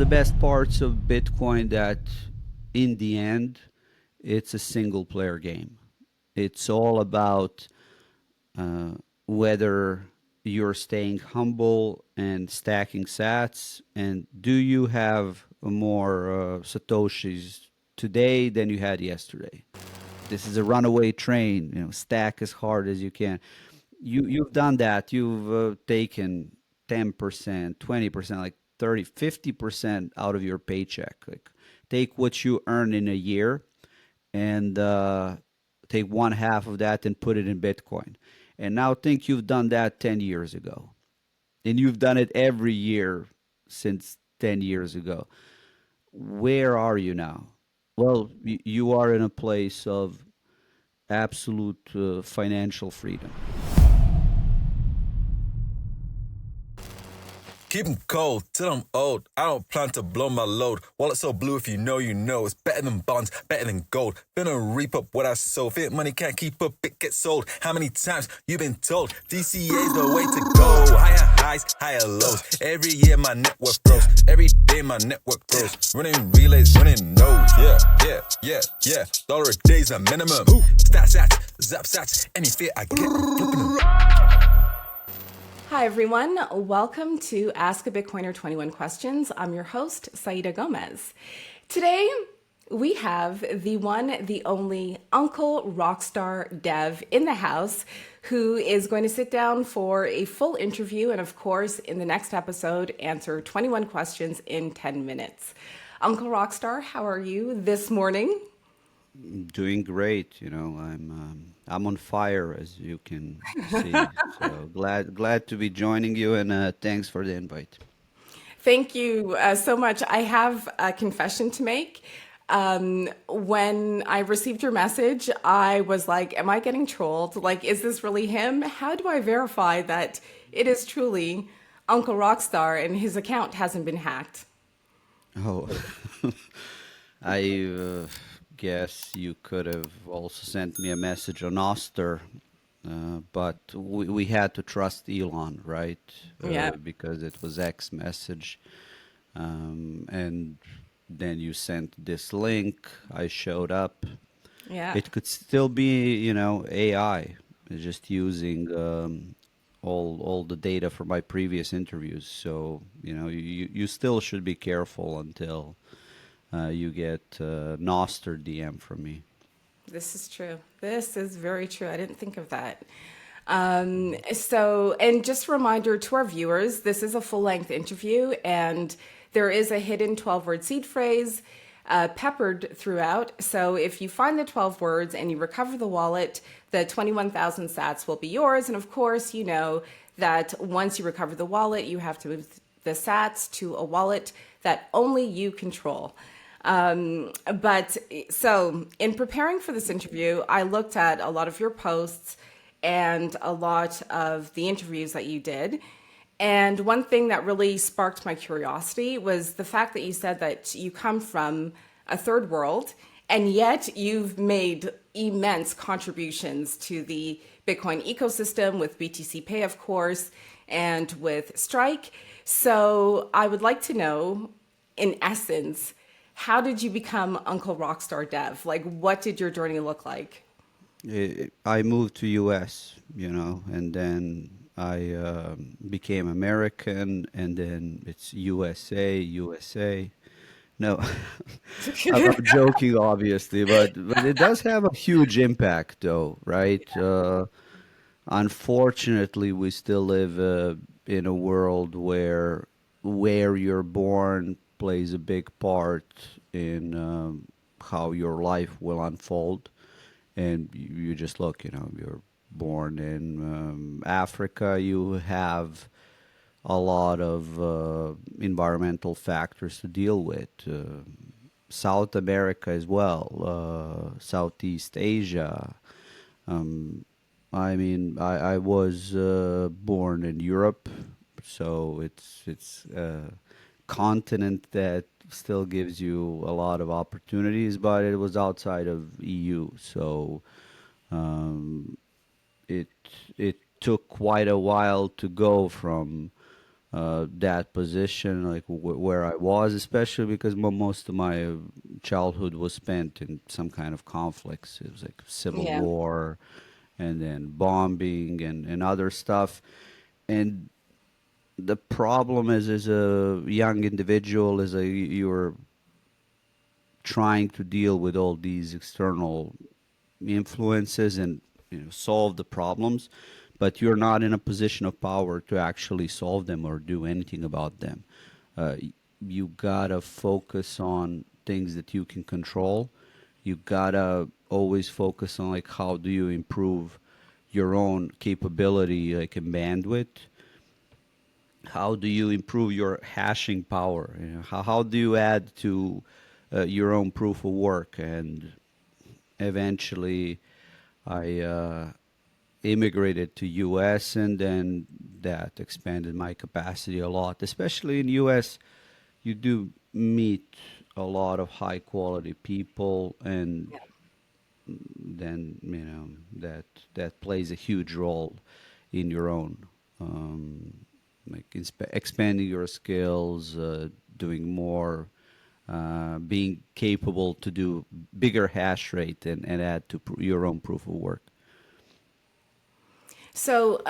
the best parts of Bitcoin that in the end, it's a single player game. It's all about uh, whether you're staying humble and stacking sats, and do you have more satoshis today than you had yesterday. This is a runaway train. Stack as hard as you can. You've done that. You've taken 10%, 20%, like 30, 50% out of your paycheck. Like, take what you earn in a year and take one half of that and put it in Bitcoin. And now think you've done that 10 years ago. And you've done it every year since 10 years ago. Where are you now? Well, you are in a place of absolute financial freedom. Keep 'em cold till I'm old. I don't plan to blow my load. Wallet so blue, if you know, you know. It's better than bonds, better than gold. Finna reap up what I sow. If it money can't keep up, it gets sold. How many times you been told? DCA's the way to go. Higher highs, higher lows. Every year my network grows. Every day my network grows. Running relays, running nodes. Yeah. Dollar a day's a minimum. Stats, zap sats. Any fear I get, I'm flipping them. Hi, everyone. Welcome to Ask a Bitcoiner 21 Questions. I'm your host, Saida Gomez. Today, we have the one, the only Uncle Rockstar Dev in the house, who is going to sit down for a full interview and, of course, in the next episode, answer 21 questions in 10 minutes. Uncle Rockstar, how are you this morning? Doing great. I'm on fire, as you can see. So glad to be joining you, and thanks for the invite. Thank you so much. I have a confession to make. When I received your message, I was like, am I getting trolled? Like, is this really him? How do I verify that it is truly Uncle Rockstar and his account hasn't been hacked? Oh, I guess you could have also sent me a message on Oster, but we had to trust Elon, right? Yeah. Because it was X message. And then you sent this link. I showed up. Yeah. It could still be, AI, just using all the data from my previous interviews. So, you still should be careful until you get Noster DM from me. This is true. This is very true. I didn't think of that. And just a reminder to our viewers, this is a full-length interview, and there is a hidden 12-word seed phrase peppered throughout. So if you find the 12 words and you recover the wallet, the 21,000 sats will be yours. And of course, you know that once you recover the wallet, you have to move the sats to a wallet that only you control. But so in preparing for this interview, I looked at a lot of your posts and a lot of the interviews that you did. And one thing that really sparked my curiosity was the fact that you said that you come from a third world, and yet you've made immense contributions to the Bitcoin ecosystem with BTC Pay, of course, and with Strike. So I would like to know, in essence, how did you become Uncle Rockstar Dev? Like, what did your journey look like? I moved to US, and then I became American, and then it's USA. No, I'm joking, obviously, but it does have a huge impact, though, right? Unfortunately, we still live in a world where you're born plays a big part in how your life will unfold. And you just look, you're born in Africa, you have a lot of environmental factors to deal with. South America as well, Southeast Asia. I was born in Europe, so it's a continent that still gives you a lot of opportunities, but it was outside of EU, so um, it it took quite a while to go from that position, like where I was, especially because most of my childhood was spent in some kind of conflicts. It was like civil Yeah. war, and then bombing and other stuff. And the problem is, as a young individual, you're trying to deal with all these external influences and solve the problems, but you're not in a position of power to actually solve them or do anything about them. You gotta focus on things that you can control. You gotta always focus on like how do you improve your own capability, like in bandwidth. How do you improve your hashing power? How do you add to your own proof of work? And eventually, I immigrated to U.S. and then that expanded my capacity a lot. Especially in U.S., you do meet a lot of high quality people, and then that plays a huge role in your own like expanding your skills, doing more, being capable to do bigger hash rate and add to your own proof of work. So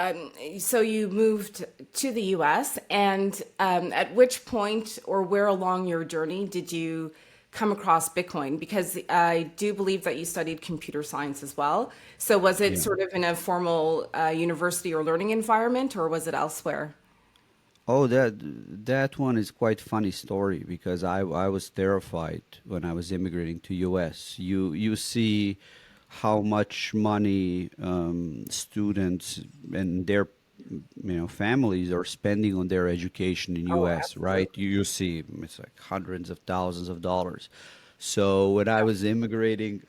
you moved to the U.S. and at which point or where along your journey did you come across Bitcoin? Because I do believe that you studied computer science as well. So was it Yeah. sort of in a formal university or learning environment, or was it elsewhere? Oh, that one is quite funny story because I was terrified when I was immigrating to U.S. You see how much money students and their families are spending on their education in Oh, U.S. Right? absolutely. You see it's like hundreds of thousands of dollars. So when I was immigrating,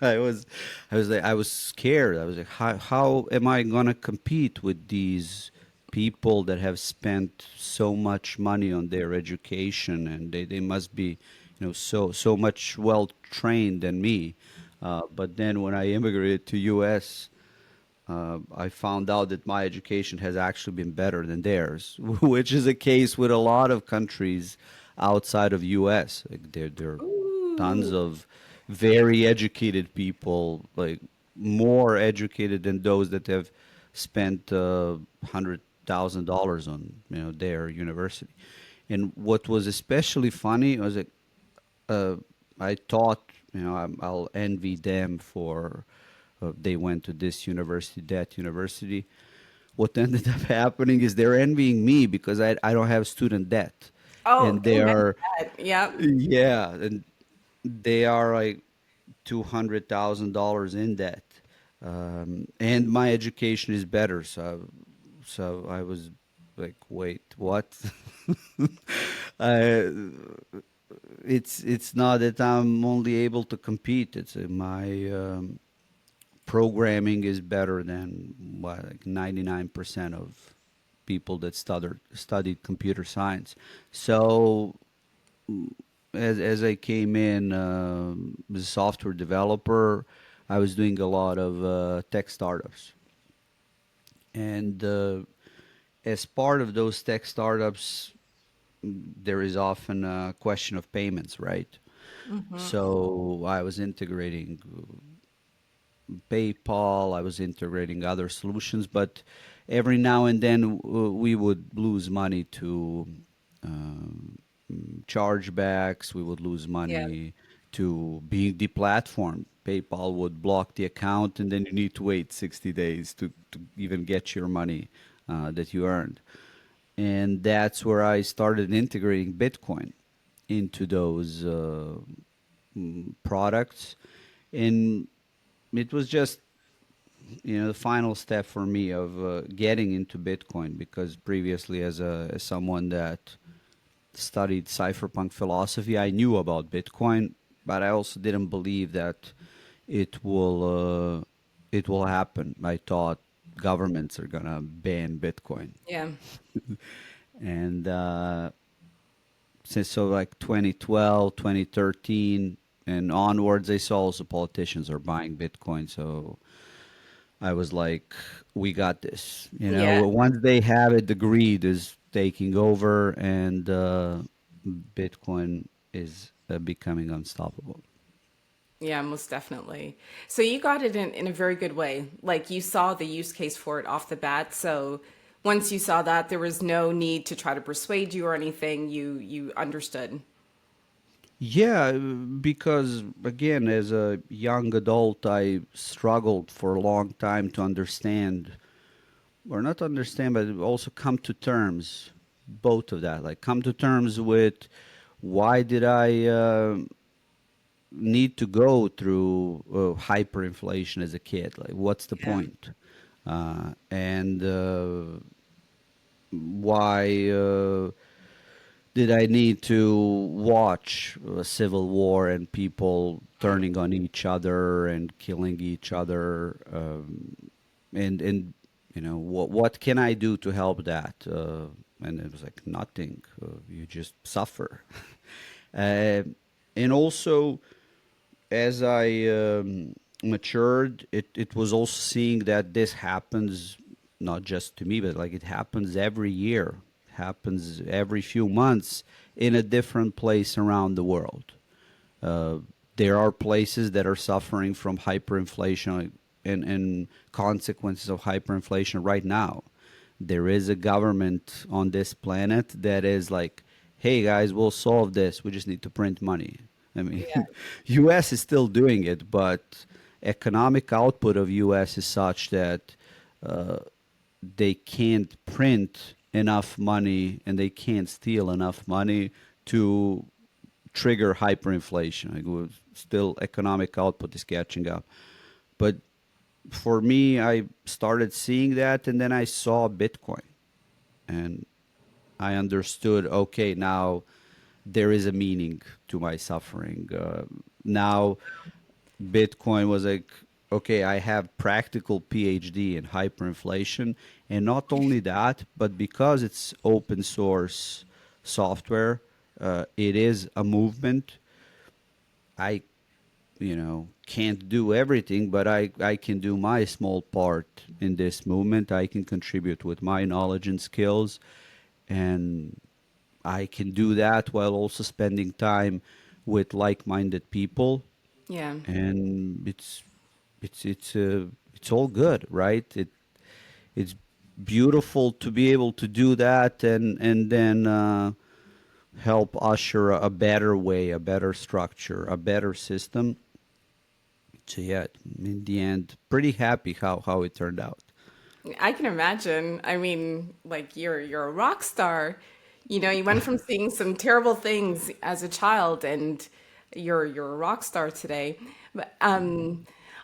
I was I was scared. I was like, how am I gonna compete with these people that have spent so much money on their education, and they must be, so much well trained than me. But then when I immigrated to U.S., I found out that my education has actually been better than theirs, which is a case with a lot of countries outside of U.S. Like there are tons Ooh. of very educated people, like more educated than those that have spent $100,000 on their university. And what was especially funny was that uh, I thought, I'll envy them for they went to this university, that university. What ended up happening is they're envying me because I don't have student debt, Oh, and they amen to are, that. Yep. yeah, and they are like $200,000 in debt, and my education is better. So I was like, wait, what? I, it's not that I'm only able to compete. It's my programming is better than what, like 99% of people that studied computer science. So as I came in as a software developer, I was doing a lot of tech startups, and as part of those tech startups, there is often a question of payments, right? So I was integrating PayPal, I was integrating other solutions, but every now and then we would lose money to um, chargebacks, we would lose Yeah. money to being deplatformed. PayPal would block the account, and then you need to wait 60 days to even get your money that you earned. And that's where I started integrating Bitcoin into those products. And it was just the final step for me of getting into Bitcoin, because previously as someone that studied cypherpunk philosophy, I knew about Bitcoin, but I also didn't believe that it will it will happen. I thought governments are gonna ban Bitcoin, Yeah. and since so like 2012, 2013 and onwards, I saw also politicians are buying Bitcoin. So I was like, we got this. You know, Yeah. once they have it, the greed is taking over, and Bitcoin is becoming unstoppable. Yeah, most definitely. So you got it in a very good way. Like you saw the use case for it off the bat. So once you saw that, there was no need to try to persuade you or anything. You understood. Yeah, because again, as a young adult, I struggled for a long time to understand, or not understand, but also come to terms, both of that. Like come to terms with why did I need to go through hyperinflation as a kid? Like, what's the Yeah. point? And why did I need to watch a civil war and people turning on each other and killing each other? And you know, what can I do to help that? And it was like nothing. You just suffer. uh, and also, as I matured, it was also seeing that this happens not just to me, but like it happens every year, happens every few months in a different place around the world. Uh, there are places that are suffering from hyperinflation and consequences of hyperinflation right now. There is a government on this planet that is like, hey guys, we'll solve this. We just need to print money. I mean, Yeah. US is still doing it, but economic output of US is such that uh, they can't print enough money and they can't steal enough money to trigger hyperinflation. Like, still, economic output is catching up. But for me, I started seeing that, and then I saw Bitcoin, and I understood. Okay, now there is a meaning to my suffering. Now Bitcoin was like, okay, I have practical PhD in hyperinflation, and not only that, but because it's open source software, it is a movement. I, can't do everything, but I can do my small part in this movement. I can contribute with my knowledge and skills, and I can do that while also spending time with like-minded people, Yeah. and it's all good, right? It's beautiful to be able to do that, and then help usher a better way, a better structure, a better system. So yeah, in the end, pretty happy how it turned out. I can imagine. I mean, like you're a rock star. You know, you went from seeing some terrible things as a child, and you're a rock star today. But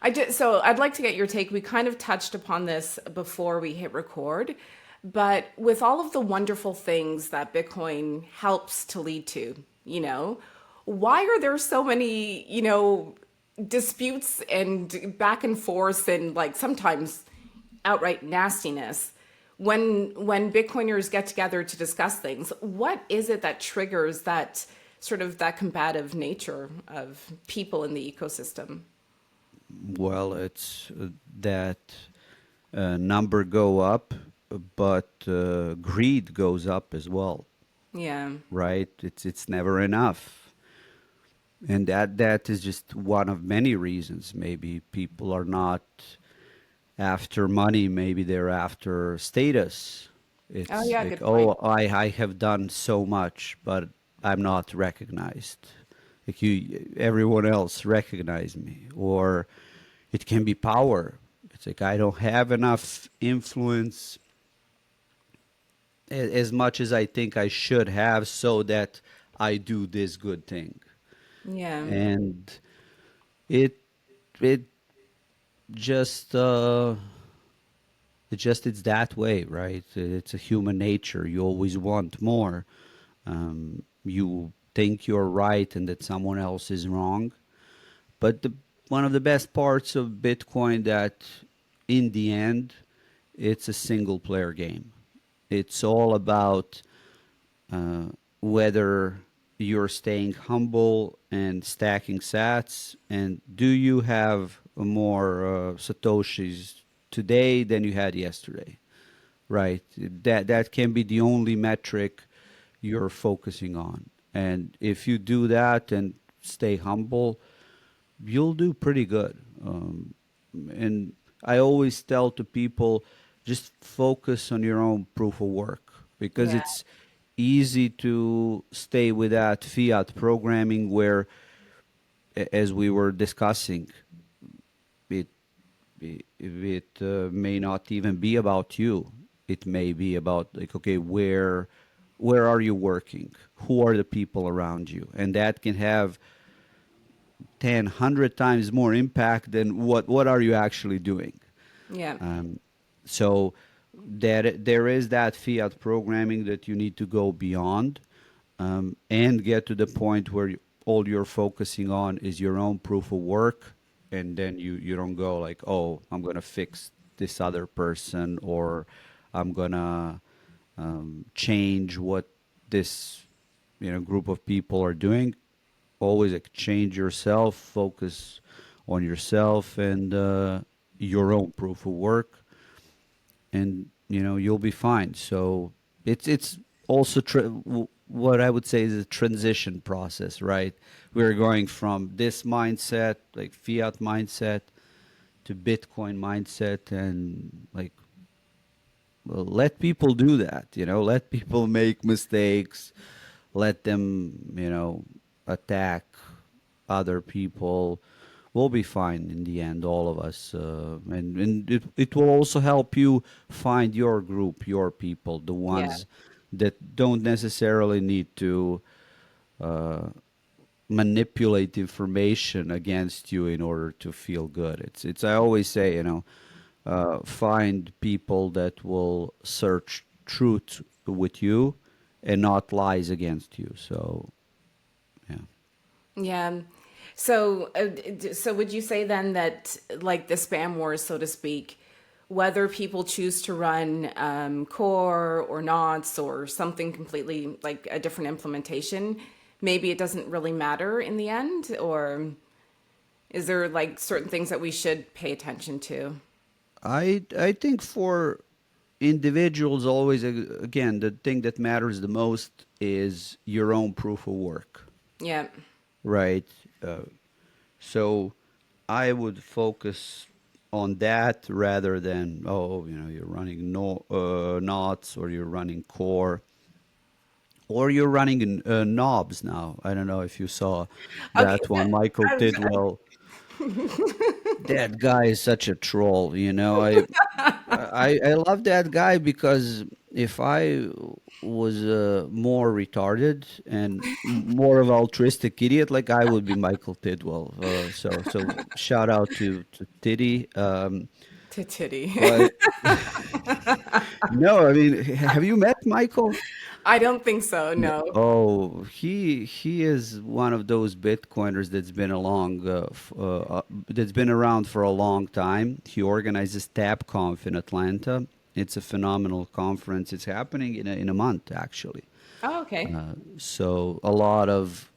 I just so I'd like to get your take. We kind of touched upon this before we hit record, but with all of the wonderful things that Bitcoin helps to lead to, why are there so many, disputes and back and forth and like sometimes outright nastiness when Bitcoiners get together to discuss things? What is it that triggers that sort of that combative nature of people in the ecosystem? Well, it's that number go up, but greed goes up as well, Yeah. right? It's never enough, and that is just one of many reasons. Maybe people are not after money. Maybe they're after status. Oh It's yeah, like, good point. oh, I have done so much, but I'm not recognized. Like everyone else recognize me, or it can be power. It's like I don't have enough influence as much as I think I should have, so that I do this good thing. Yeah. And it it just it's that way, right? It's a human nature. You always want more. You think you're right and that someone else is wrong. But one of the best parts of Bitcoin that in the end it's a single player game. It's all about uh, whether you're staying humble and stacking sats, and do you have more satoshis today than you had yesterday, right? That can be the only metric you're focusing on. And if you do that and stay humble, you'll do pretty good. And I always tell to people, just focus on your own proof of work because Yeah. it's easy to stay with that fiat programming where, as we were discussing, it it may not even be about you. It may be about like, okay, where are you working? Who are the people around you? And that can have 10, 100 times more impact than what are you actually doing. Yeah. Um, so that there is that fiat programming that you need to go beyond, and get to the point where all you're focusing on is your own proof of work, and then you don't go like, oh, I'm gonna fix this other person, or I'm gonna change what this group of people are doing. Always exchange yourself, focus on yourself and your own proof of work, and you'll be fine. So it's also what I would say is a transition process, right? We're going from this mindset, like fiat mindset, to Bitcoin mindset, and like, well, let people do that. Let people make mistakes, let them attack other people. We'll be fine in the end, all of us, and it will also help you find your group, your people, the Yeah. ones that don't necessarily need to uh, manipulate information against you in order to feel good. It's I always say, find people that will search truth with you and not lies against you. So yeah. Yeah. So would you say then that, like the spam wars, so to speak, whether people choose to run core or knots or something completely like a different implementation, maybe it doesn't really matter in the end? Or is there like certain things that we should pay attention to? I think for individuals, always, again, the thing that matters the most is your own proof of work, Yeah. right? Uh, so I would focus on that rather than, oh, you're running knots, or you're running core, or you're running knobs now. I don't know if you saw Okay. that one, Michael Tidwell. That guy is such a troll. I love that guy because if I was more retarded and more of an altruistic idiot, like, I would be Michael Tidwell. So shout out to Tiddy. To titty. But no, I mean, have you met Michael? I don't think so. No. Oh, he is one of those Bitcoiners that's been around for a long time. He organizes TabConf in Atlanta. It's a phenomenal conference. It's happening in a month, actually. Oh, okay. So a lot of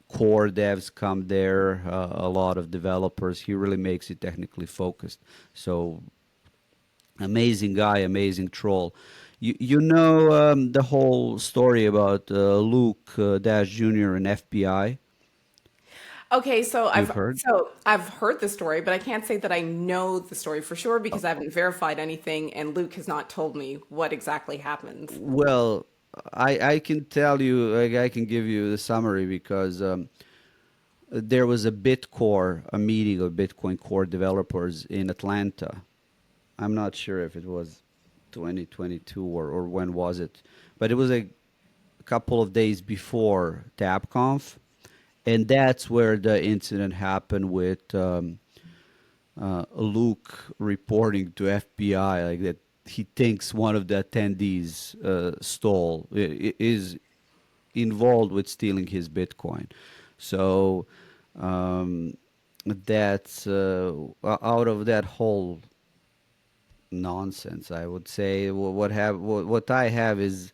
core devs come there, a lot of developers. He really makes it technically focused. So amazing guy, amazing troll. You know the whole story about Luke Dash Jr. and FBI? Okay, so You've heard? I've heard the story, but I can't say that I know the story for sure because I haven't verified anything, and Luke has not told me what exactly happened. Well, I can tell you, like, I can give you the summary because there was a Bitcore, a meeting of Bitcoin core developers in Atlanta. I'm not sure if it was 2022 or when was it, but it was a couple of days before TabConf, and that's where the incident happened with Luke reporting to FBI like that he thinks one of the attendees is involved with stealing his Bitcoin. So that's out of that whole nonsense, I would say. What I have is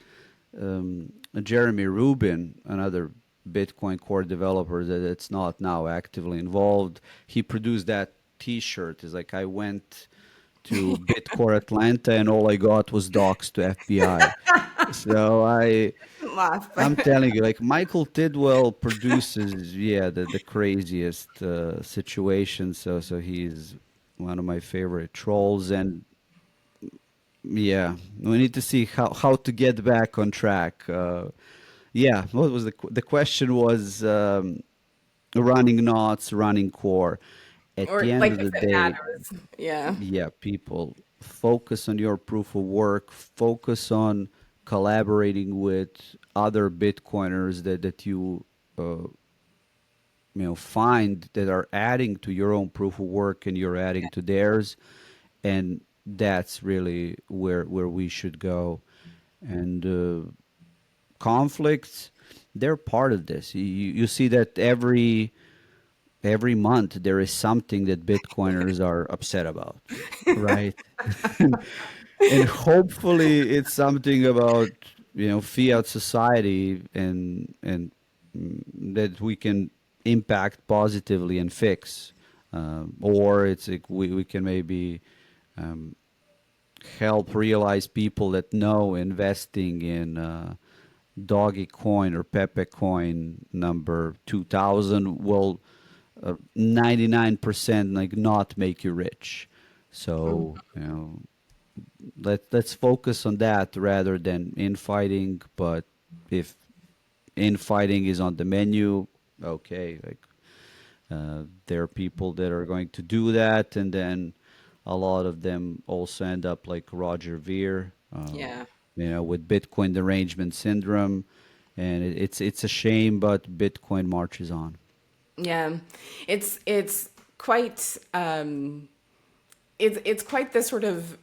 Jeremy Rubin, another Bitcoin core developer that's not now actively involved. He produced that T-shirt. It's like, I went to Bitcore Atlanta, and all I got was docs to FBI. So Laugh, I'm but telling you, like Michael Tidwell produces, yeah, the craziest situations. So he's one of my favorite trolls, and yeah, we need to see how to get back on track. Yeah, what was the question was running knots, running core. At or the end like of if the it day, matters. Yeah. yeah, people focus on your proof of work, focus on collaborating with other Bitcoiners that uh, find that are adding to your own proof of work and you're adding to theirs, and that's really where we should go. And conflicts, they're part of this. You see that every month there is something that Bitcoiners are upset about, right? And hopefully it's something about fiat society and that we can impact positively and fix, or it's like we can maybe um, help realize people that know investing in Doggy Coin or Pepe Coin number 2000 will 99% like not make you rich. So let's focus on that rather than infighting. But if infighting is on the menu, okay, like there are people that are going to do that, and then a lot of them also end up like Roger Ver, Yeah. with Bitcoin derangement syndrome, and it's a shame, but Bitcoin marches on. Yeah. It's quite it's quite this sort of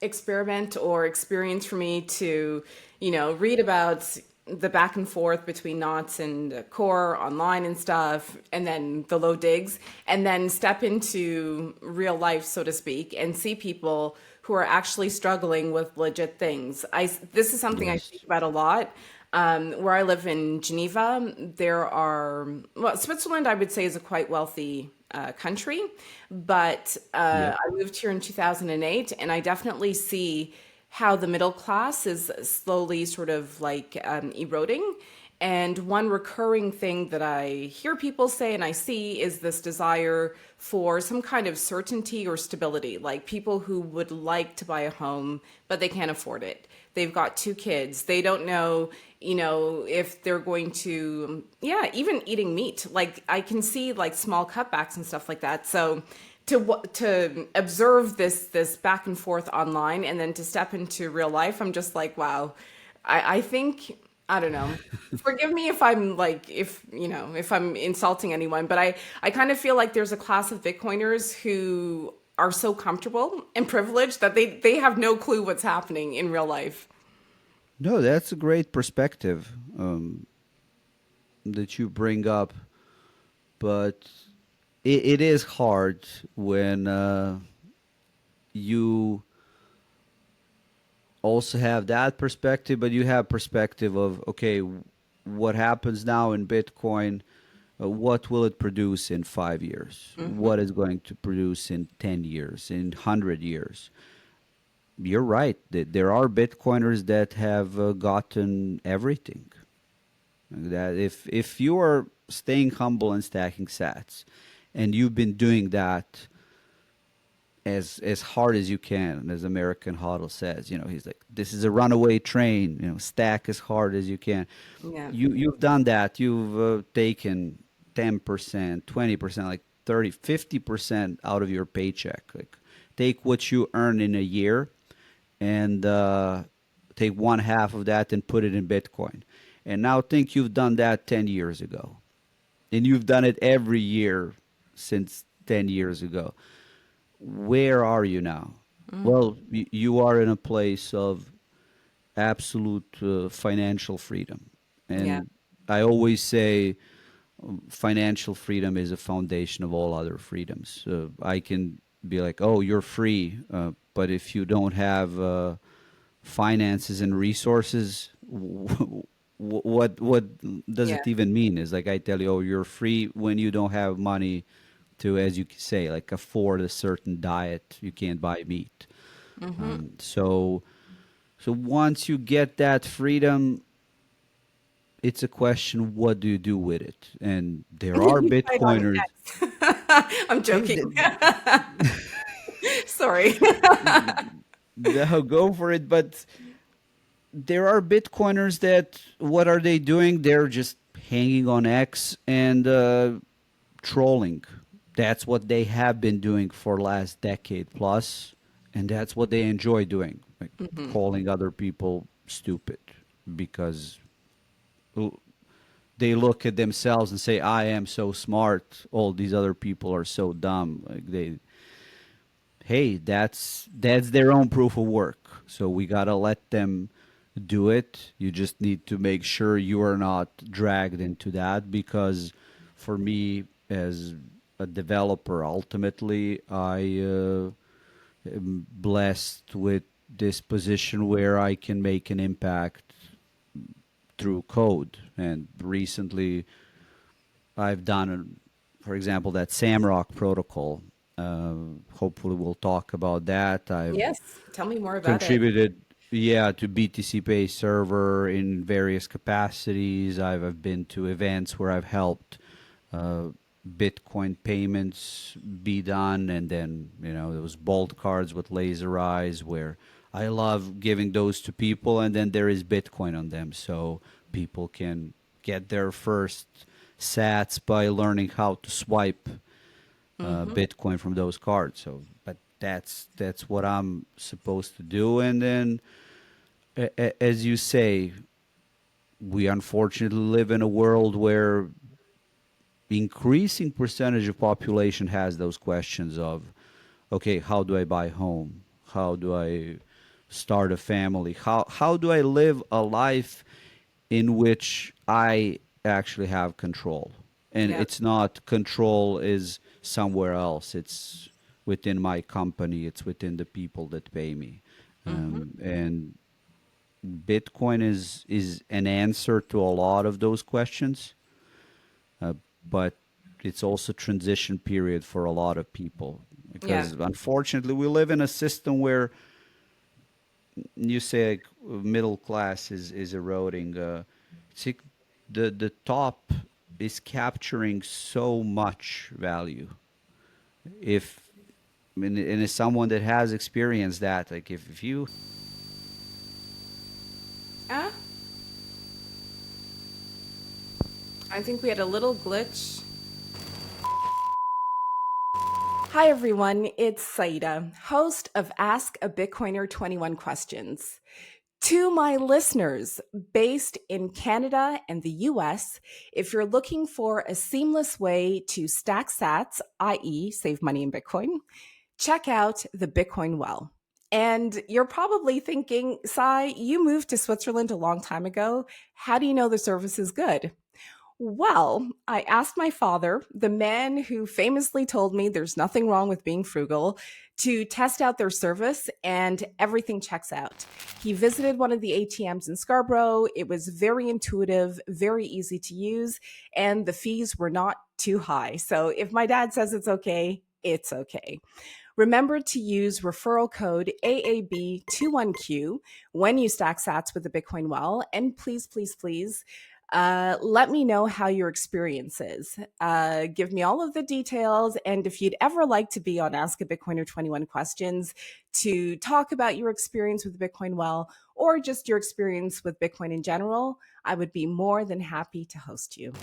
experiment or experience for me to, read about the back and forth between knots and core online and stuff, and then the low digs, and then step into real life, so to speak, and see people who are actually struggling with legit things. This is something I Yes. speak about a lot. Where I live in Geneva, there are, well, Switzerland, I would say, is a quite wealthy country, but Yep. I moved here in 2008, and I definitely see how the middle class is slowly sort of like eroding. And one recurring thing that I hear people say and I see is this desire for some kind of certainty or stability, like people who would like to buy a home, but they can't afford it. They've got two kids. They don't know, if they're going to, yeah, even eating meat. Like I can see like small cutbacks and stuff like that. So to observe this back and forth online and then to step into real life, I'm just like, wow. I think, I don't know. Forgive me if I'm like, if I'm insulting anyone, but I kind of feel like there's a class of Bitcoiners who are so comfortable and privileged that they have no clue what's happening in real life. No, that's a great perspective that you bring up, but it is hard when you also have that perspective, but you have perspective of okay, what happens now in Bitcoin, what will it produce in 5 years? What is going to produce in 10 years, in 100 years? You're right. There are Bitcoiners that have gotten everything. That if you are staying humble and stacking sats, and you've been doing that as hard as you can, as American Huddle says, he's like, this is a runaway train. Stack as hard as you can. Yeah. You've done that. You've taken 10%, 20%, like 30, 50% out of your paycheck. Like take what you earn in a year and take one half of that and put it in Bitcoin. And now think you've done that 10 years ago. And you've done it every year since 10 years ago. Where are you now? Well, you are in a place of absolute financial freedom. Yeah. And I always say financial freedom is a foundation of all other freedoms. I can be like, oh, you're free, but if you don't have finances and resources, what does Yeah. it even mean? Is like I tell you, oh, you're free when you don't have money to, as you say, like afford a certain diet. You can't buy meat. So once you get that freedom, it's a question, what do you do with it? And there are You fight on Bitcoiners. X. I'm Hey, joking. Sorry. they'll go for it, but there are Bitcoiners that, what are they doing? They're just hanging on X and trolling. That's what they have been doing for last decade plus, and that's what they enjoy doing, like calling other people stupid because they look at themselves and say, "I am so smart. All these other people are so dumb." Like hey, that's their own proof of work. So we gotta let them do it. You just need to make sure you are not dragged into that, because for me as a developer, ultimately I am blessed with this position where I can make an impact through code. And recently I've done, for example, that Samrock Protocol. Hopefully, we'll talk about that. I've Yes. Tell me more about it. contributed, yeah, to BTC Pay server in various capacities. I've been to events where I've helped uh, Bitcoin payments be done, and then there was bolt cards with laser eyes where I love giving those to people, and then there is Bitcoin on them, so people can get their first sats by learning how to swipe Bitcoin from those cards. So, but that's what I'm supposed to do. And then, as you say, we unfortunately live in a world where increasing percentage of population has those questions of, okay, how do I buy a home? How do I start a family? How do I live a life in which I actually have control? And Yeah. it's not control is somewhere else. It's within my company. It's within the people that pay me. And Bitcoin is an answer to a lot of those questions, uh, but it's also transition period for a lot of people, Yeah. because unfortunately we live in a system where you say like, middle class is eroding. See, the top is capturing so much value. If and as someone that has experienced that, like if you Ah, I think we had a little glitch. Hi, everyone. It's Saida, host of Ask a Bitcoiner 21 Questions. To my listeners based in Canada and the US, if you're looking for a seamless way to stack sats, i.e., save money in Bitcoin, check out the Bitcoin Well. And you're probably thinking, Sai, you moved to Switzerland a long time ago. How do you know the service is good? Well, I asked my father, the man who famously told me there's nothing wrong with being frugal, to test out their service, and everything checks out. He visited one of the ATMs in Scarborough. It was very intuitive, very easy to use, and the fees were not too high. So if my dad says it's okay, it's okay. Remember to use referral code AAB21Q when you stack sats with the Bitcoin Well. And please, please, please, let me know how your experience is. Give me all of the details. And if you'd ever like to be on Ask a Bitcoiner 21 Questions to talk about your experience with the Bitcoin Well or just your experience with Bitcoin in general, I would be more than happy to host you.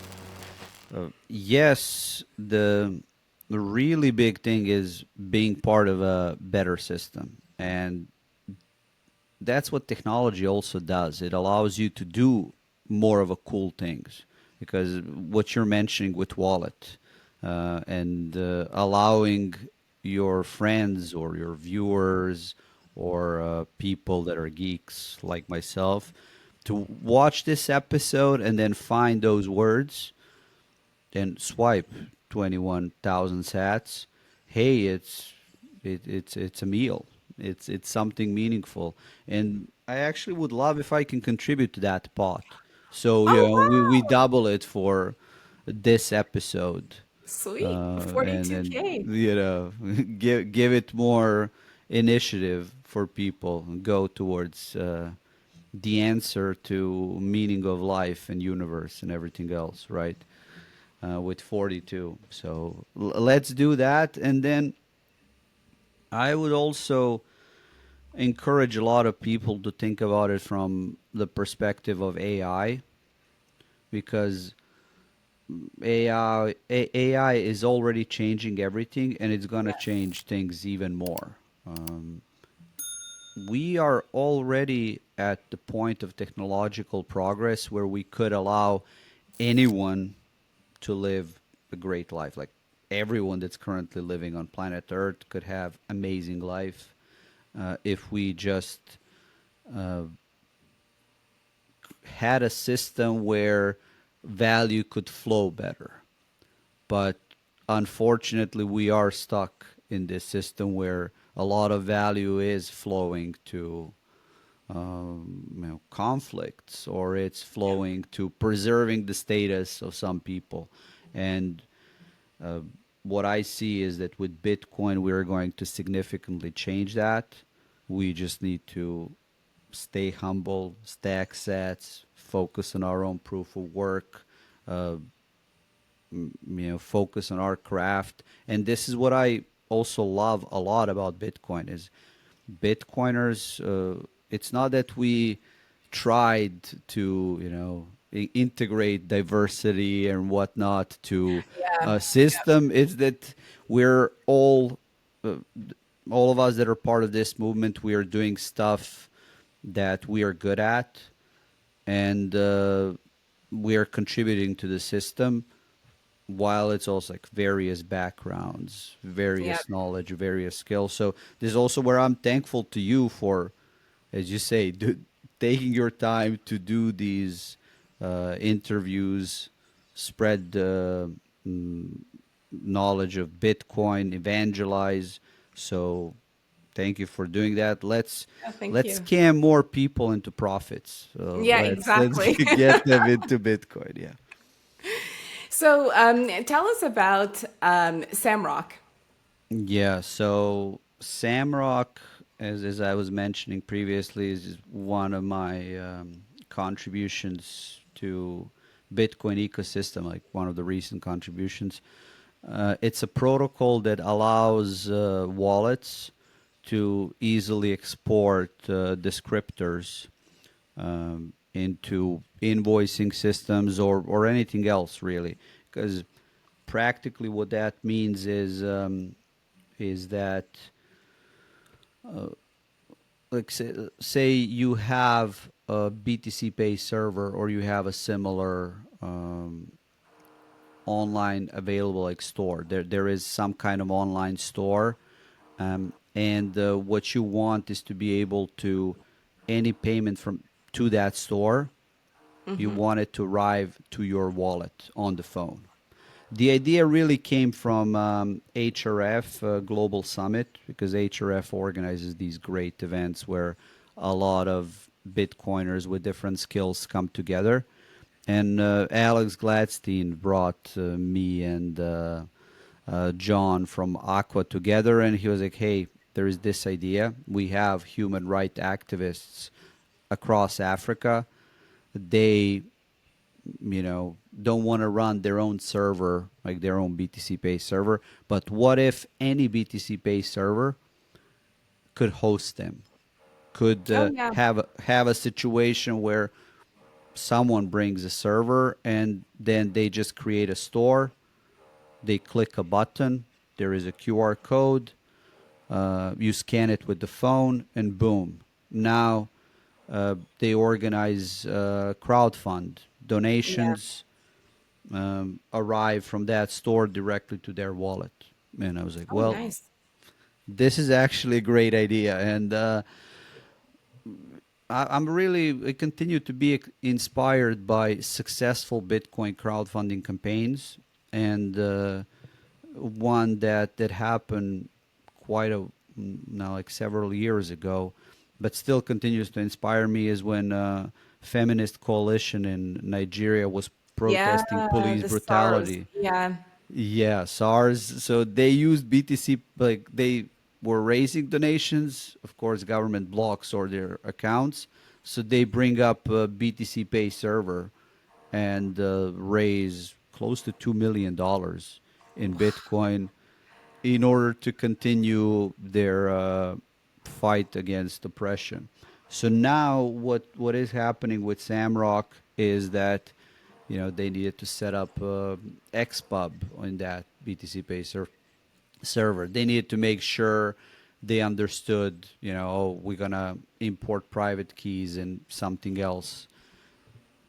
yes, the really big thing is being part of a better system, and that's what technology also does. It allows you to do more of a cool things, because what you're mentioning with wallet and allowing your friends or your viewers or people that are geeks like myself to watch this episode and then find those words and swipe 21,000 sats. Hey, it's a meal. It's something meaningful, and I actually would love if I can contribute to that pot. So Oh, we wow. double it for this episode. Sweet. and then 42K. give it more initiative for people and go towards the answer to meaning of life and universe and everything else, right? With 42. So let's do that. And then I would also encourage a lot of people to think about it from the perspective of AI, because AI is already changing everything, and it's going to Yes. change things even more. Um, we are already at the point of technological progress where we could allow anyone to live a great life. Like everyone that's currently living on planet Earth could have amazing life if we just uh, had a system where value could flow better. But unfortunately, we are stuck in this system where a lot of value is flowing to conflicts, or it's Yeah. flowing to preserving the status of some people. And uh, what I see is that with Bitcoin, we're going to significantly change that. We just need to stay humble, stack sats, focus on our own proof of work, uh, focus on our craft. And this is what I also love a lot about Bitcoin is Bitcoiners. It's not that we tried to, integrate diversity and whatnot to Yeah. a system. It's that we're uh, all of us that are part of this movement, we are doing stuff that we are good at, and we are contributing to the system, while it's also like various backgrounds, Yeah. various knowledge, various skills. So this is also where I'm thankful to you for, as you say, taking your time to do these interviews, spread the knowledge of Bitcoin, evangelize. So thank you for doing that. Oh, thank Let's you. scam more people into profits. Yeah, Let's exactly. get them into Bitcoin. Yeah. So tell us about Samrock. Yeah, so Samrock, as I was mentioning previously, is one of my contributions to Bitcoin ecosystem, like one of the recent contributions. It's a protocol that allows wallets to easily export descriptors into invoicing systems, or anything else really, because practically what that means is that like say you have a BTC Pay server, or you have a similar online available like store. There is some kind of online store, and what you want is to be able to any payment from to that store, you want it to arrive to your wallet on the phone. The idea really came from HRF Global Summit, because HRF organizes these great events where a lot of Bitcoiners with different skills come together. And Alex Gladstein brought me and John from Aqua together, and he was like, "Hey, there is this idea. We have human rights activists across Africa. They don't want to run their own server, like their own BTC Pay server. But what if any BTC Pay server could host them? Could Oh, yeah. have a situation where someone brings a server, and then they just create a store. They click a button. There is a QR code. You scan it with the phone, and boom. Now they organize crowdfund Yeah. donations, arrive from that store directly to their wallet. And I was like, Oh, well, nice. this is actually a great idea. And I continue to be inspired by successful Bitcoin crowdfunding campaigns. And one that happened quite a now like several years ago, but still continues to inspire me, is when feminist coalition in Nigeria was Yeah, protesting police the stars. brutality. Yeah. Yeah, SARS. So they used BTC, like they were raising donations. Of course, government blocks or their accounts. So they bring up a BTC Pay server and raise close to $2 million in Bitcoin in order to continue their fight against oppression. So now, what is happening with Samrock is that they needed to set up XPub on that BTC Pay server. They needed to make sure they understood, oh, we're gonna import private keys and something else.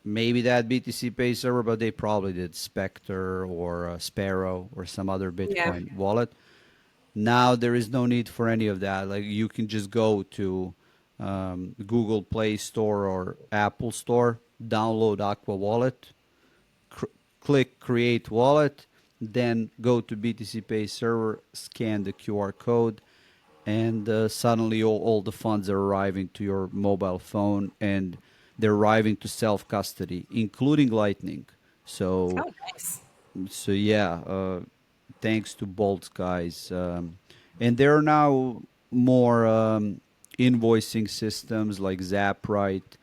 Maybe that BTC Pay server, but they probably did Spectre or Sparrow or some other Yeah. Bitcoin wallet. Now there is no need for any of that. Like you can just go to Google Play Store or Apple Store, download Aqua Wallet, cr- click Create Wallet, then go to BTC Pay server, scan the QR code, and suddenly all the funds are arriving to your mobile phone, and they're arriving to self custody, including Lightning. So Oh, nice. so yeah, thanks to Bolt guys, and there are now more invoicing systems like Zaprite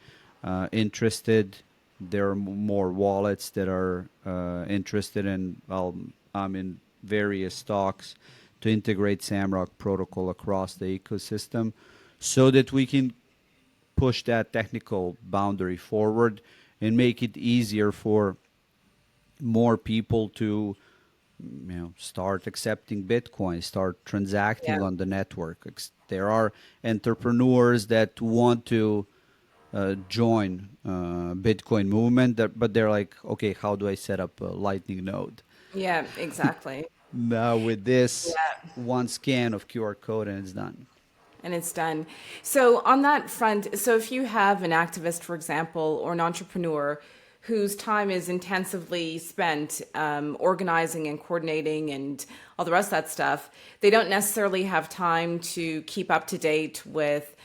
interested. There are more wallets that are interested in. I'm in various talks to integrate Samrock Protocol across the ecosystem, so that we can push that technical boundary forward and make it easier for more people to start accepting Bitcoin, start Yeah. transacting on the network. There are entrepreneurs that want to join Bitcoin movement, but they're like, okay, how do I set up a Lightning node? Yeah, exactly. Now with this Yeah. one scan of QR code and it's done. And it's done. So, on that front, so if you have an activist, for example, or an entrepreneur whose time is intensively spent organizing and coordinating and all the rest of that stuff, they don't necessarily have time to keep up to date with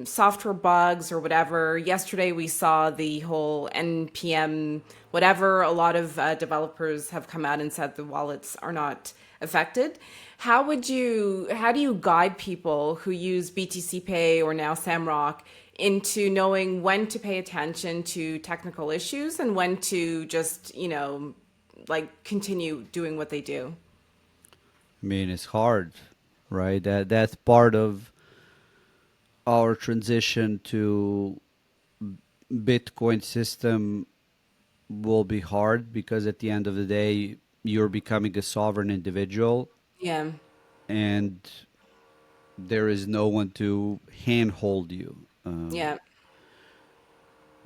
software bugs or whatever. Yesterday, we saw the whole NPM, whatever. A lot of developers have come out and said the wallets are not affected. How do you guide people who use BTC Pay or now Samrock into knowing when to pay attention to technical issues and when to just, like continue doing what they do? I mean, it's hard, right? That's part of our transition to Bitcoin system will be hard because at the end of the day, you're becoming a sovereign individual Yeah. and there is no one to handhold you. Yeah.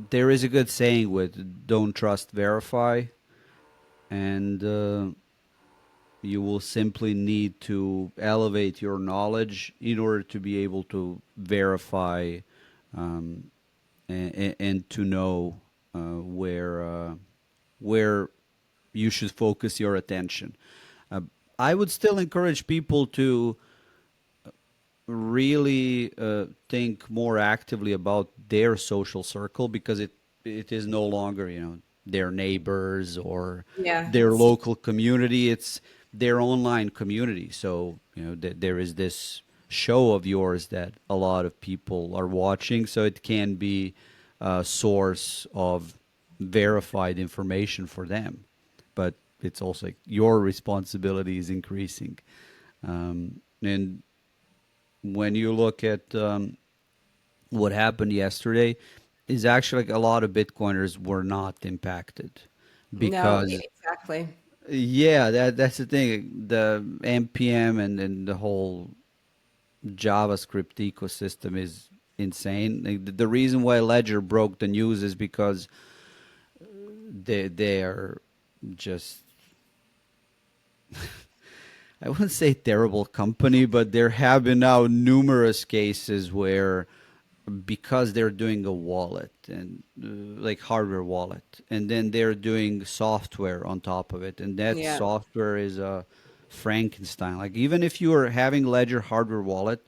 There is a good saying with don't trust, verify, and you will simply need to elevate your knowledge in order to be able to verify um, and to know where you should focus your attention. Uh, I would still encourage people to really think more actively about their social circle because it is no longer their neighbors or Yeah. their local community. It's their online community. So there is this show of yours that a lot of people are watching, so it can be a source of verified information for them, but it's also like your responsibility is increasing. And when you look at what happened yesterday, is actually like a lot of Bitcoiners were not impacted No, because exactly. yeah, that's the thing. The npm and the whole JavaScript ecosystem is insane. Like, the reason why Ledger broke the news is because they are just, I wouldn't say terrible company, but there have been now numerous cases where because they're doing a wallet and like hardware wallet, and then they're doing software on top of it, and that Yeah. software is a Frankenstein. Like even if you are having Ledger hardware wallet,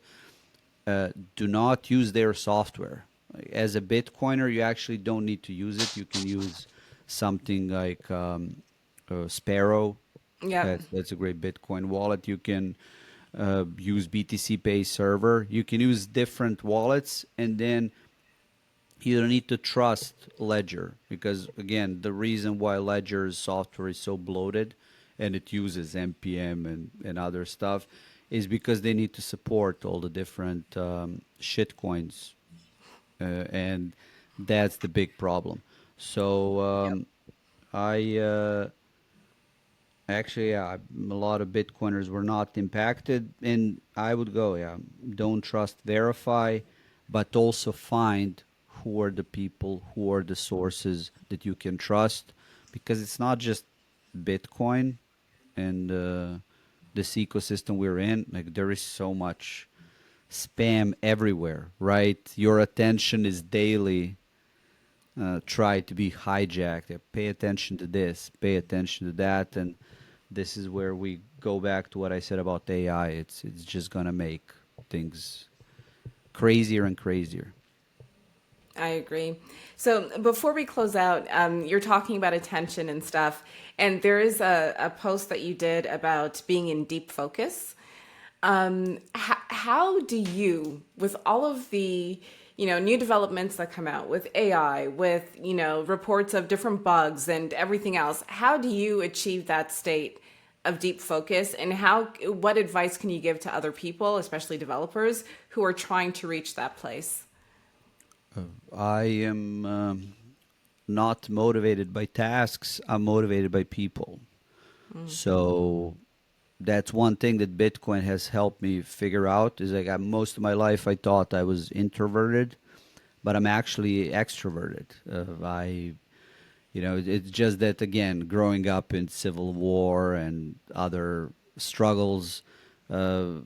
do not use their software. Like, as a Bitcoiner, you actually don't need to use it. You can use something like Sparrow Yep. That's a great Bitcoin wallet. You can use BTC Pay server. You can use different wallets, and then you don't need to trust Ledger because, again, the reason why Ledger's software is so bloated and it uses npm and other stuff is because they need to support all the different shit coins, and that's the big problem. So Yep. I actually, yeah, a lot of Bitcoiners were not impacted, and I would go, yeah, don't trust, verify, but also find who are the people, who are the sources that you can trust, because it's not just Bitcoin and this ecosystem we're in. Like there is so much spam everywhere, right? Your attention is daily try to be hijacked. Pay attention to this, pay attention to that, and this is where we go back to what I said about AI. It's just gonna make things crazier and crazier. I agree. So before we close out, you're talking about attention and stuff, and there is a post that you did about being in deep focus. How do you, with all of the new developments that come out with AI, with reports of different bugs and everything else, how do you achieve that state of deep focus, and what advice can you give to other people, especially developers, who are trying to reach that place? I am not motivated by tasks. I'm motivated by people. So that's one thing that Bitcoin has helped me figure out is like most of my life I thought I was introverted, but I'm actually extroverted. It's just that again, growing up in civil war and other struggles, uh,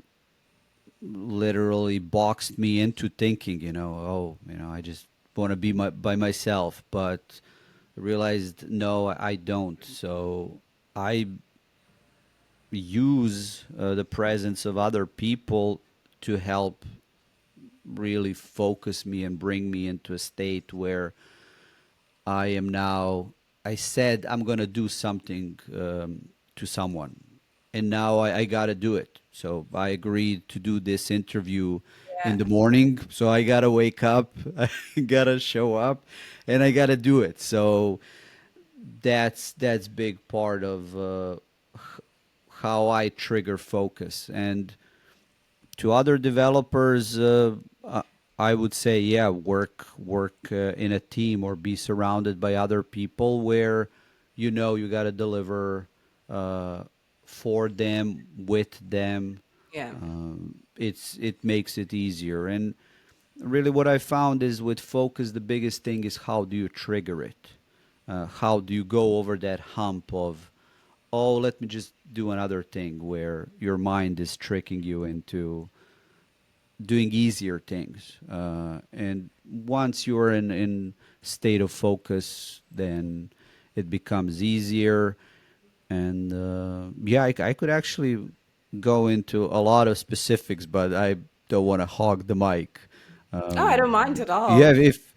literally boxed me into thinking, I just want to be by myself, but realized no, I don't. So I use the presence of other people to help really focus me and bring me into a state where I am now. I said I'm going to do something to someone, and now I got to do it. So I agreed to do this interview in Yeah. the morning. So I got to wake up, I got to show up, and I got to do it. So that's big part of how I trigger focus. And to other developers, I would say, yeah, work in a team or be surrounded by other people where you got to deliver uh, for them, with them. Yeah. It makes it easier. And really, what I found is with focus, the biggest thing is how do you trigger it? How do you go over that hump of, oh, let me just do another thing where your mind is tricking you into doing easier things. And once you're in state of focus, then it becomes easier. And yeah, I could actually go into a lot of specifics, but I don't want to hog the mic. Oh, I Um, don't mind at yeah, all. if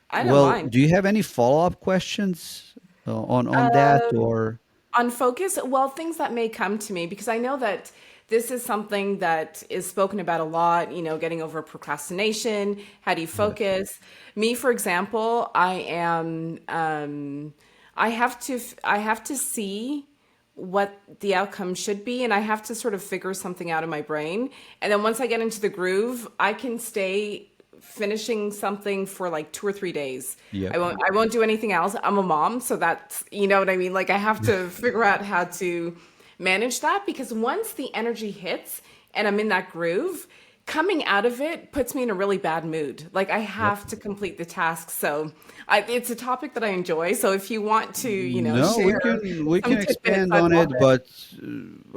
I don't well, mind. do you have any follow-up questions on that or? On focus, well, things that may come to me, because I know that this is something that is spoken about a lot, getting over procrastination. How do you Yes. focus? Me, for example, I have to see what the outcome should be, and I have to sort of figure something out in my brain. And then once I get into the groove, I can stay finishing something for like 2 or 3 days. Yep. I won't do anything else. I'm a mom, so that's, you know what I mean? Like I have to figure out how to manage that, because once the energy hits and I'm in that groove, coming out of it puts me in a really bad mood. Like I Yep. have to complete the task. So it's a topic that I enjoy. So if you want to, No, we share can some tidbits, expand I'd on love it, it. but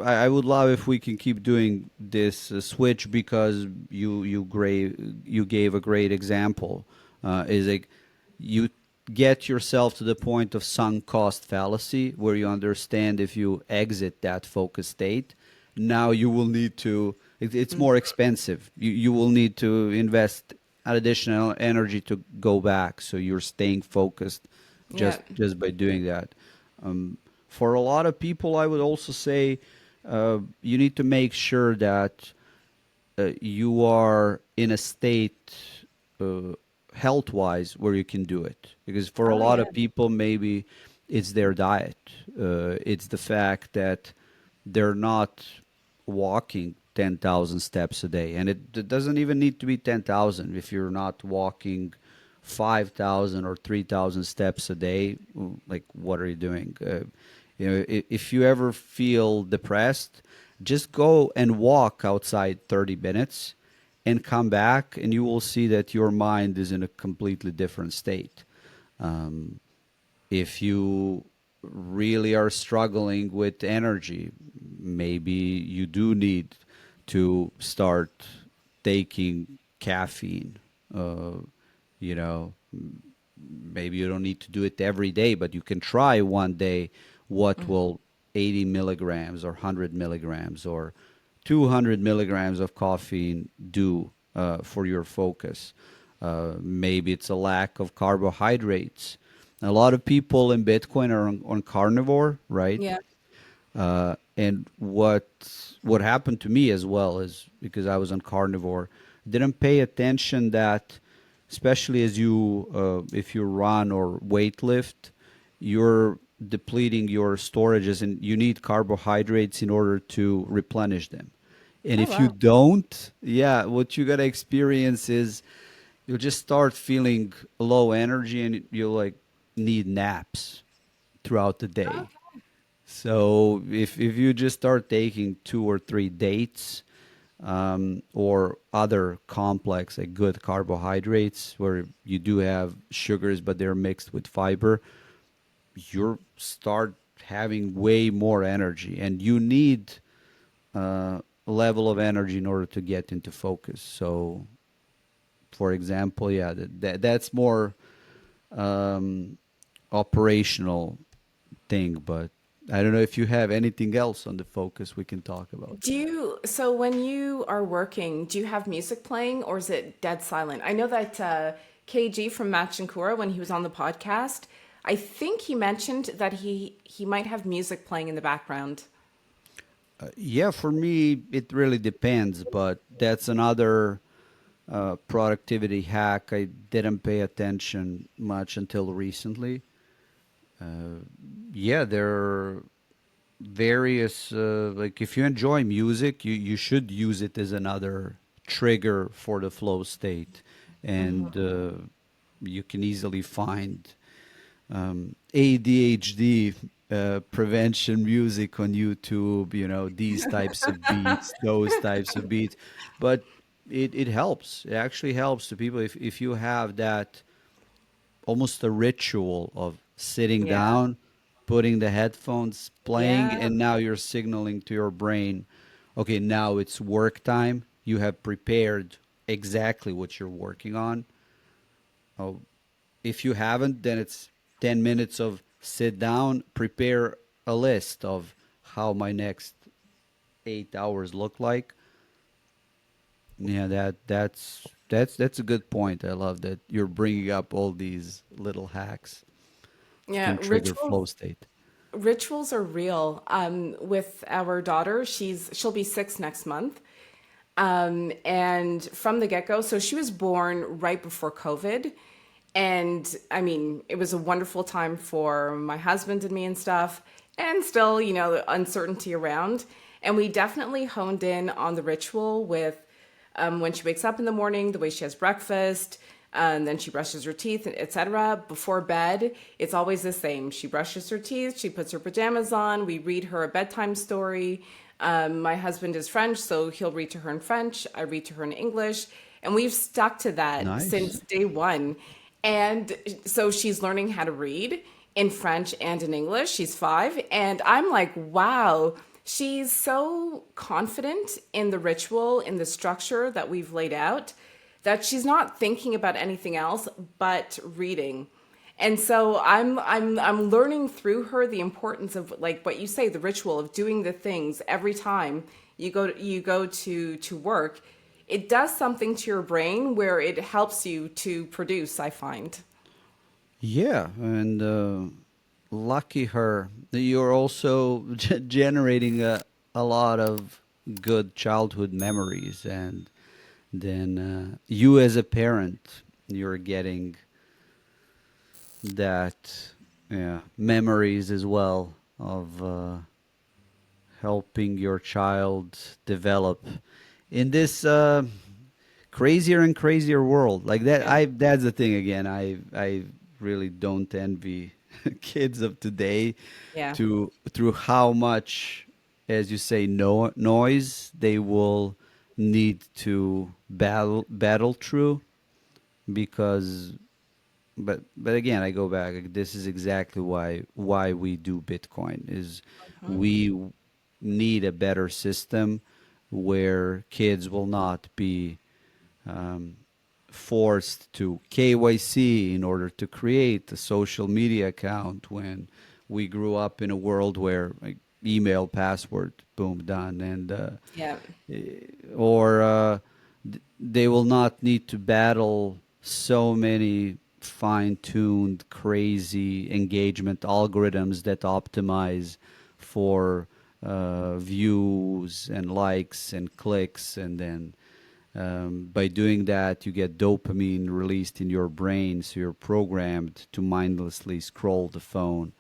I would love if we can keep doing this switch because you gave a great example. Is like you get yourself to the point of sunk cost fallacy, where you understand if you exit that focus state, now you will need to. It's more expensive. You will need to invest additional energy to go back. So you're staying focused Yeah. just by doing that. For a lot of people, I would also say you need to make sure that you are in a state uh, health wise where you can do it. Because for a Oh lot yeah. of people, maybe it's their diet, it's the fact that they're not walking 10,000 steps a day. And it doesn't even need to be 10,000. If you're not walking 5,000 or 3,000 steps a day, like what are you doing? If you ever feel depressed, just go and walk outside 30 minutes and come back, and you will see that your mind is in a completely different state. Um, if you really are struggling with energy, maybe you do need to start taking caffeine. Uh, you know, maybe you don't need to do it every day, but you can try one day what will 80 milligrams or 100 milligrams or 200 milligrams of caffeine do for your focus. Maybe it's a lack of carbohydrates. A lot of people in Bitcoin are on carnivore, right? Yeah. And what happened to me as well is because I was on carnivore, didn't pay attention that, especially as you if you run or weight lift, you're depleting your storages and you need carbohydrates in order to replenish them. And Oh if you wow. don't, yeah, what you gotta experience is you'll just start feeling low energy and you'll like need naps throughout the day. So if you just start taking 2 or 3 dates or other complex like good carbohydrates where you do have sugars but they're mixed with fiber, you start having way more energy, and you need a level of energy in order to get into focus. So, for example, yeah, that's more um, operational thing, but I don't know if you have anything else on the focus we can talk about. So when you are working, do you have music playing or is it dead silent? I know that KG from Match and Kura, when he was on the podcast, I think he mentioned that he might have music playing in the background. Yeah, for me, it really depends, but that's another productivity hack I didn't pay attention much until recently. Yeah, there are various, like if you enjoy music, you should use it as another trigger for the flow state. And you can easily find ADHD prevention music on YouTube, these types of beats, those types of beats. But it helps. It actually helps to people if you have that almost a ritual of sitting Yeah. down, putting the headphones playing, Yeah. and now you're signaling to your brain, okay, now it's work time. You have prepared exactly what you're working on. Oh, if you haven't, then it's 10 minutes of sit down, prepare a list of how my next 8 hours look like. Yeah, that's a good point. I love that you're bringing up all these little hacks that Yeah. can trigger flow state. Rituals are real. With our daughter, she'll be 6 next month. And from the get go, so she was born right before COVID. And I mean, it was a wonderful time for my husband and me and stuff, and still, the uncertainty around. And we definitely honed in on the ritual with when she wakes up in the morning, the way she has breakfast, and then she brushes her teeth, etc. Before bed, it's always the same. She brushes her teeth, she puts her pajamas on, we read her a bedtime story. My husband is French, so he'll read to her in French, I read to her in English, and we've stuck to that since Nice. day one. And so she's learning how to read in French and in English. She's 5. And I'm like, wow, she's so confident in the ritual, in the structure that we've laid out, that she's not thinking about anything else but reading. And so I'm learning through her the importance of, like what you say, the ritual of doing the things every time you go to work. It does something to your brain where it helps you to produce, I find. Yeah, and lucky her. You're also generating a lot of good childhood memories, and then you as a parent, you're getting that, yeah, memories as well of helping your child develop in this crazier and crazier world like that. Yeah. I That's the thing again. I really don't envy kids of today Yeah. to through how much, as you say, no noise they will need to battle through, because but again, I go back, like, this is exactly why we do Bitcoin is we need a better system where kids will not be um, forced to KYC in order to create a social media account when we grew up in a world where, like, email password, boom, done. And Yeah. or they will not need to battle so many fine-tuned crazy engagement algorithms that optimize for views and likes and clicks, and then by doing that, you get dopamine released in your brain, so you're programmed to mindlessly scroll the phone.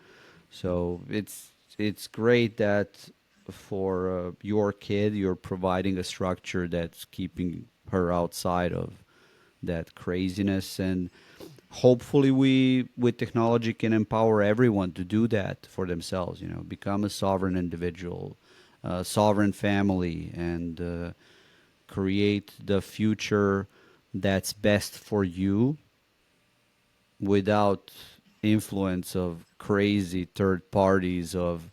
So it's great that for your kid, you're providing a structure that's keeping her outside of that craziness, and hopefully we with technology can empower everyone to do that for themselves. Become a sovereign individual, sovereign family, and create the future that's best for you without influence of crazy third parties, of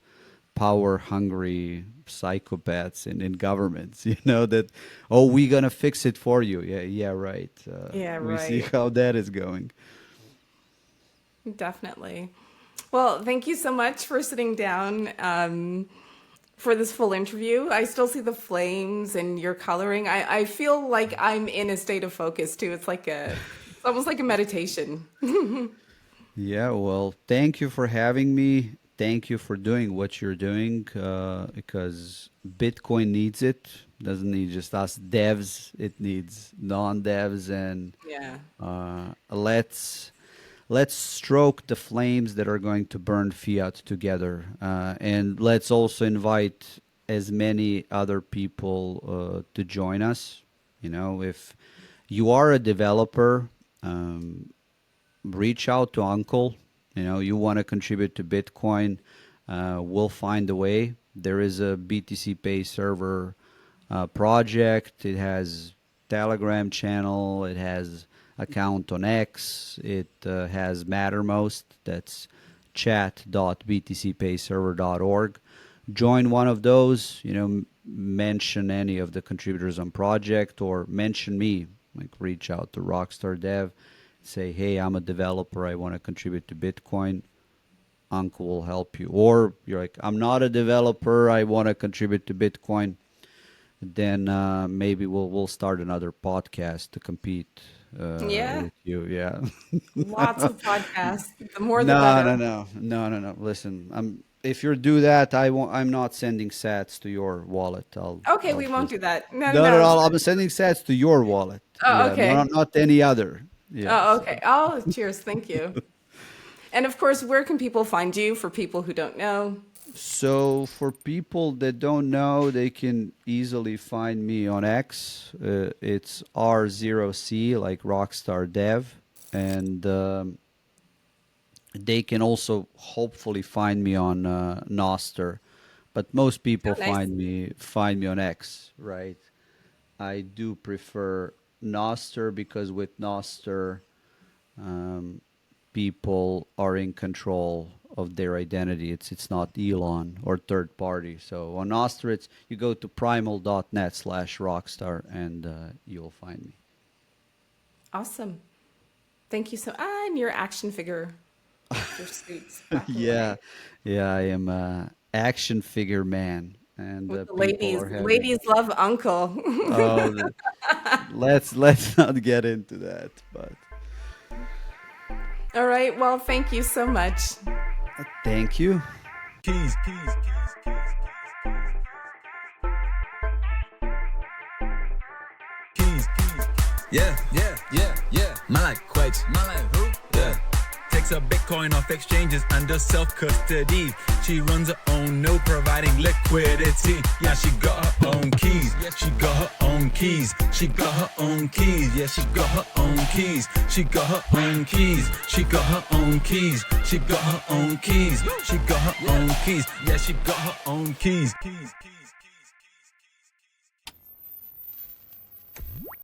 power hungry psychopaths in governments, that, oh, we're gonna fix it for you. Yeah, yeah, right. Yeah, We see right. how that is going. Definitely. Well, thank you so much for sitting down for this full interview. I still see the flames and your coloring. I feel like I'm in a state of focus too. It's almost like a meditation. Yeah, well, thank you for having me. Thank you for doing what you're doing, because Bitcoin needs it. Doesn't need just us devs. It needs non-devs, and Yeah. let's stroke the flames that are going to burn fiat together, and let's also invite as many other people to join us. If you are a developer, reach out to Uncle. You want to contribute to Bitcoin, we'll find a way. There is a BTC Pay server project. It has Telegram channel. It has account on X. It has Mattermost. That's chat.btcpayserver.org. Join one of those. Mention any of the contributors on project, or mention me. Like, reach out to Rockstar Dev, say, hey, I'm a developer, I want to contribute to Bitcoin. Uncle will help you. Or you're like, I'm not a developer, I want to contribute to Bitcoin. Then maybe we'll start another podcast to compete Yeah. with you. Yeah. Lots of podcasts. The more the No, no, better. no, no, no, no. Listen, if you do that, I won't. I'm not sending sats to your wallet. Okay, I'll we won't just do that. No, no, no, no, no. no. I'm sending sats to your wallet. Oh, Yeah, okay. not any other. Oh, Yes. okay. Oh, cheers. Thank you. And of course, where can people find you for people who don't know? So for people that don't know, they can easily find me on X. It's R0C, like Rockstar Dev, and they can also hopefully find me on Noster. But most people Oh, nice. find me on X, right? I do prefer Noster because with Noster, um, people are in control of their identity. It's not Elon or third party. So on Nostr, you go to primal.net/rockstar, and you'll find me. Awesome. Thank you so. And your action figure with your suits, black and Yeah, white, yeah, I am a action figure man, and with the people ladies. are having. Ladies love Uncle. Oh, let's not get into that. But All right. Well, thank you so much. Thank you. Keys, keys, keys, keys, keys, keys. Yeah. Man like quakes. Man like who? Yeah. Takes her Bitcoin off exchanges under self-custody. She runs her own node, providing liquidity. Yeah, she got her own keys. She got her own keys. She got her own keys. Yeah, she got her own keys. She got her own keys. She got her own keys. She got her own keys. She got her own keys. Yeah, she got her own keys. Keys, keys.